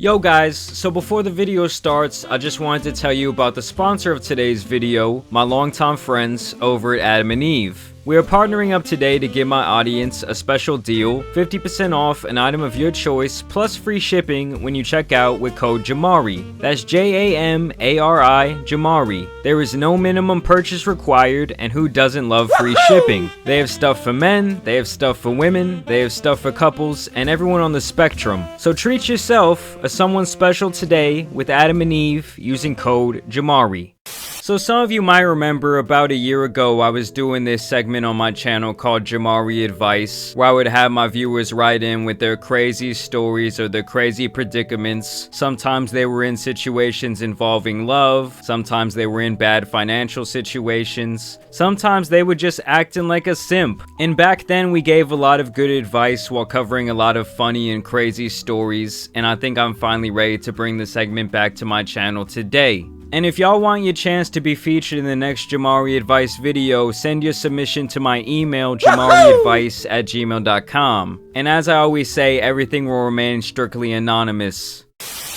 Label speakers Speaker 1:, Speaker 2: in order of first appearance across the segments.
Speaker 1: Yo guys, so before the video starts, I just wanted to tell you about the sponsor of today's video, my longtime friends over at Adam and Eve. We are partnering up today to give my audience a special deal, 50% off an item of your choice, plus free shipping when you check out with code JAMARI. That's J-A-M-A-R-I, JAMARI. There is no minimum purchase required, and who doesn't love free shipping? They have stuff for men, they have stuff for women, they have stuff for couples, and everyone on the spectrum. So treat yourself as someone special today with Adam and Eve using code JAMARI. So some of you might remember about a year ago I was doing this segment on my channel called JAMARI Advice, where I would have my viewers write in with their crazy stories or their crazy predicaments. Sometimes they were in situations involving love, sometimes they were in bad financial situations, sometimes they were just acting like a simp. And back then we gave a lot of good advice while covering a lot of funny and crazy stories, and I think I'm finally ready to bring the segment back to my channel today. And if y'all want your chance to be featured in the next JAMARI Advice video, send your submission to my email, jamariadvice@gmail.com. And as I always say, everything will remain strictly anonymous.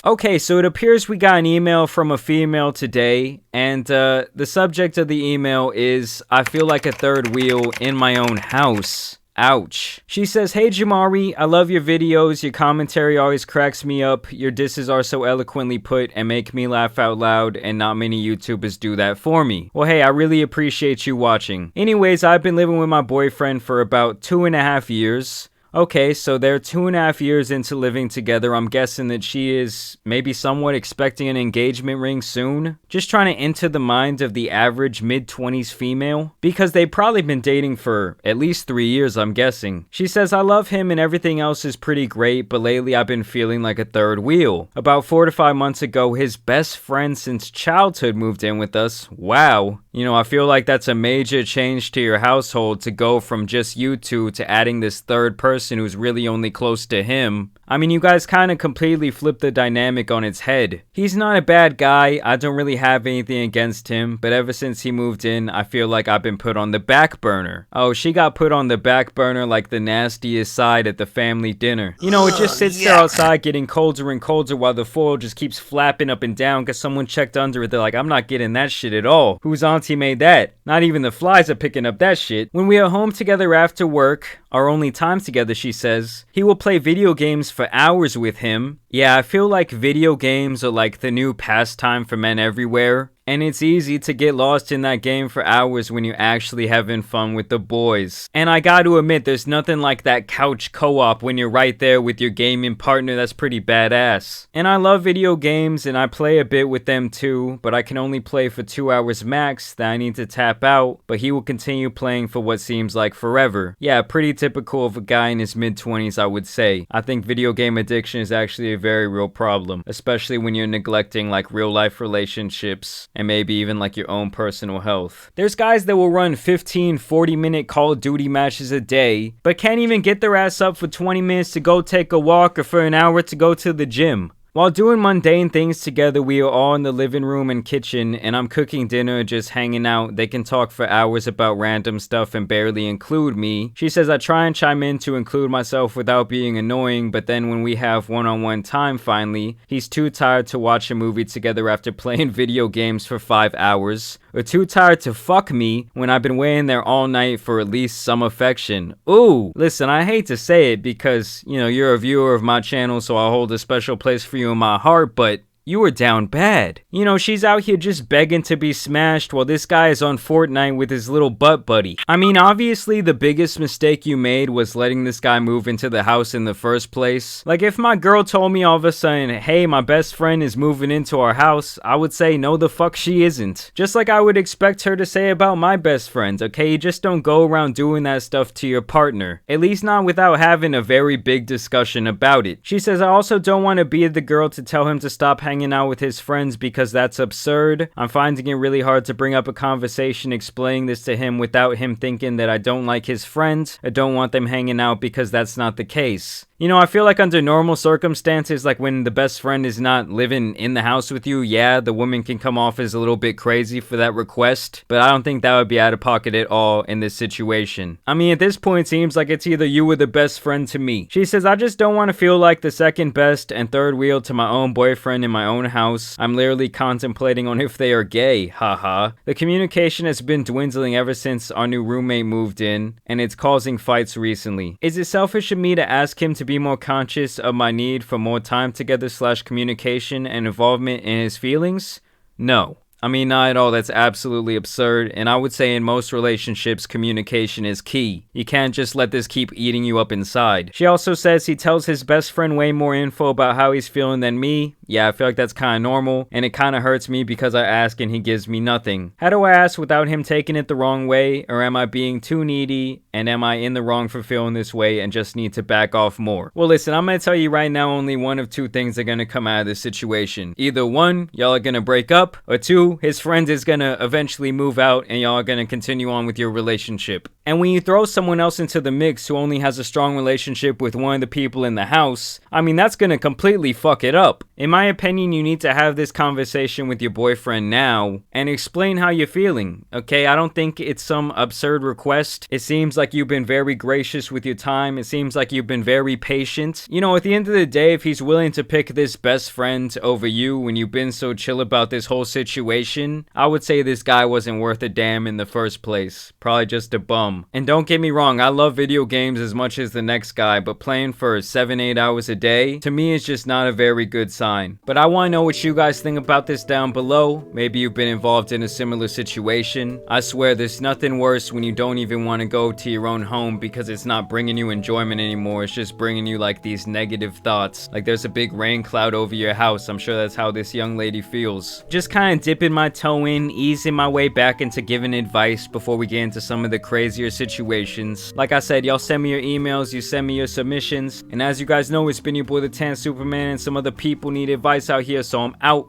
Speaker 1: Okay, so it appears we got an email from a female today, and the subject of the email is, I feel like a third wheel in my own house. Ouch. She says, "Hey JAMARI, I love your videos, your commentary always cracks me up, your disses are so eloquently put and make me laugh out loud, and not many YouTubers do that for me." Well hey, I really appreciate you watching. Anyways, I've been living with my boyfriend for about 2.5 years. Okay, so they're 2.5 years into living together. I'm guessing that she is maybe somewhat expecting an engagement ring soon. Just trying to enter the mind of the average mid-20s female, because they've probably been dating for at least 3 years, I'm guessing. She says, "I love him and everything else is pretty great, but lately I've been feeling like a third wheel. About 4 to 5 months ago, his best friend since childhood moved in with us." Wow. You know, I feel like that's a major change to your household, to go from just you two to adding this third person who's really only close to him. I mean, you guys kind of completely flipped the dynamic on its head. He's not a bad guy, I don't really have anything against him, but ever since he moved in, I feel like I've been put on the back burner. Oh, she got put on the back burner like the nastiest side at the family dinner. You know, it just sits there outside getting colder and colder while the foil just keeps flapping up and down because someone checked under it. They're like, "I'm not getting that shit at all. Whose auntie made that?" Not even the flies are picking up that shit. When we are home together after work, our only time together, she says, he will play video games for hours with him. Yeah, I feel like video games are like the new pastime for men everywhere. And it's easy to get lost in that game for hours when you're actually having fun with the boys. And I gotta admit, there's nothing like that couch co-op when you're right there with your gaming partner. That's pretty badass. And I love video games and I play a bit with them too, but I can only play for 2 hours max, then I need to tap out, but he will continue playing for what seems like forever. Yeah, pretty typical of a guy in his mid-20s, I would say. I think video game addiction is actually a very real problem, especially when you're neglecting like real life relationships and maybe even like your own personal health. There's guys that will run 15, 40-minute Call of Duty matches a day, but can't even get their ass up for 20 minutes to go take a walk or for an hour to go to the gym. While doing mundane things together, we are all in the living room and kitchen, and I'm cooking dinner, just hanging out. They can talk for hours about random stuff and barely include me. She says I try and chime in to include myself without being annoying, but then when we have one-on-one time finally, he's too tired to watch a movie together after playing video games for 5 hours, or too tired to fuck me when I've been waiting there all night for at least some affection. Ooh, listen, I hate to say it because, you know, you're a viewer of my channel, so I hold a special place for you in my heart, but you were down bad. You know, she's out here just begging to be smashed while this guy is on Fortnite with his little butt buddy. I mean, obviously the biggest mistake you made was letting this guy move into the house in the first place. Like, if my girl told me all of a sudden, "Hey, my best friend is moving into our house," I would say, "No the fuck she isn't." Just like I would expect her to say about my best friends, okay? You just don't go around doing that stuff to your partner. At least not without having a very big discussion about it. She says, "I also don't want to be the girl to tell him to stop hanging hanging out with his friends because that's absurd. I'm finding it really hard to bring up a conversation explaining this to him without him thinking that I don't like his friends or don't want them hanging out, because that's not the case. You know, I feel like under normal circumstances, like when the best friend is not living in the house with you, yeah, the woman can come off as a little bit crazy for that request, but I don't think that would be out of pocket at all in this situation. I mean, at this point, it seems like it's either you or the best friend to me. She says, I just don't want to feel like the second best and third wheel to my own boyfriend in my own house. I'm literally contemplating on if they are gay, haha. The communication has been dwindling ever since our new roommate moved in, and it's causing fights recently. Is it selfish of me to ask him to be more conscious of my need for more time together / communication and involvement in his feelings? No. I mean, not at all. That's absolutely absurd. And I would say in most relationships, communication is key. You can't just let this keep eating you up inside. She also says he tells his best friend way more info about how he's feeling than me. Yeah, I feel like that's kind of normal, and it kind of hurts me because I ask and he gives me nothing. How do I ask without him taking it the wrong way, or am I being too needy, and am I in the wrong for feeling this way and just need to back off more? Well, listen, I'm going to tell you right now, only one of two things are going to come out of this situation. Either one, y'all are going to break up, or two, his friend is going to eventually move out and y'all are going to continue on with your relationship. And when you throw someone else into the mix who only has a strong relationship with one of the people in the house, I mean, that's going to completely fuck it up. In my opinion, you need to have this conversation with your boyfriend now and explain how you're feeling, okay? I don't think it's some absurd request. It seems like you've been very gracious with your time. It seems like you've been very patient. You know, at the end of the day, if he's willing to pick this best friend over you when you've been so chill about this whole situation, I would say this guy wasn't worth a damn in the first place. Probably just a bum. And don't get me wrong, I love video games as much as the next guy, but playing for 7-8 hours a day, to me, is just not a very good sign. But I want to know what you guys think about this down below. Maybe you've been involved in a similar situation. I swear there's nothing worse when you don't even want to go to your own home because it's not bringing you enjoyment anymore. It's just bringing you like these negative thoughts. Like there's a big rain cloud over your house. I'm sure that's how this young lady feels. Just kind of dipping my toe in, easing my way back into giving advice before we get into some of the crazier situations. Like I said, y'all send me your emails, you send me your submissions, and as you guys know, it's been your boy the Tan Superman, and some other people need advice out here, so I'm out.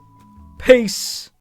Speaker 1: Peace.